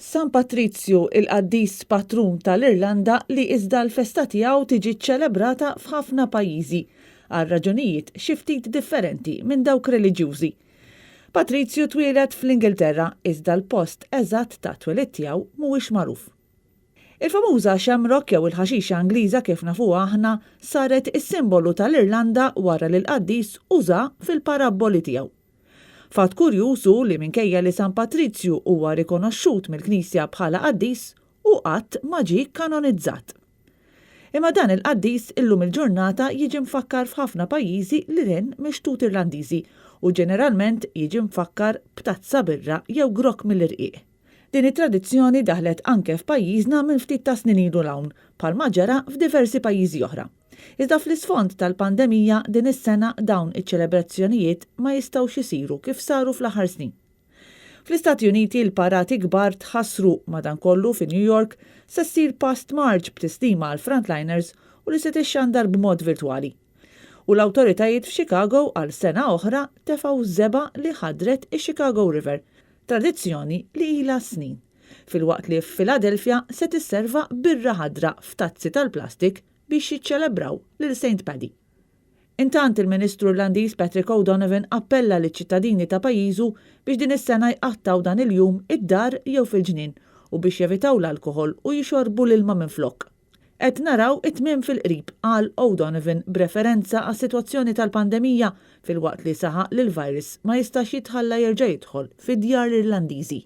San Patrizju il-qaddis patrun tal-Irlanda li iżda l-festa tiegħu tiġi ċċelebrata f'ħafna pajjiżi għal raġunijiet xi ftit differenti minn dawk reliġjużi. Patrizju twieled fl-Ingilterra iżda l-post eżatt ta' twelid tiegħu mhuwiex magħruf. Il-famuża Shamrock jew il-ħaxixa Ingliża kif nafuha aħna saret is-simbolu tal-Irlanda wara li l-qaddis uża fil-parabboli tiegħu. Fatt kurjużu li minkejja li San Patrizju huwa rikonoxxut mill-Knisja bħala qaddis u qatt ma ġie kanonizzat. Imma dan il-qaddis illum il-ġurnata jiġi mfakkar f'ħafna pajjiżi li lin mixtut Irlandiżi u ġeneralment jiġi mfakkar b'tazza birra jew grokk mill-irqiq. Din it-tradizzjoni daħlet anke f'pajjiżna minn ftit ta' snin ilu l-hawn bħalma ġara f'diversi pajjiżi oħra. Iżda fl-isfond tal-pandemija din is-sena dawn iċ-ċelebrazzjonijiet ma jistgħux isiru kif saru fl-aħħar snin. Fl-Istati Uniti l-parati kbar tħassru madankollu fi New York se ssir past March b'tistima għal frontliners u li se tixxandar b'mod virtwali. U l-awtoritajiet f'Chicago għal sena oħra tefgħu żeba li ħadret ix-Chicago River, tradizzjoni li ilha snin. Fil-waqt li f'Filadelfja se tisserva birra ħadra f'tazzi tal-plastik biex jiċċelebraw lil St. Paddy. Intant il-Ministru Irlandiż Patrick O'Donovan appella liċ-ċittadini ta' pajjiżu biex din is-sena jqattaw dan il-jum id-dar jew fil-ġnien u biex jevitaw l-alkoħol u jixorbu l-ilma minflok. Qed naraw it-tmiem fil-qrib qal O'Donovan b'referenza għas-sitwazzjoni tal-pandemija fil-waqt li saħaq li l-virus ma jistax jitħalla jerġa' jidħol fid-djar Irlandiżi.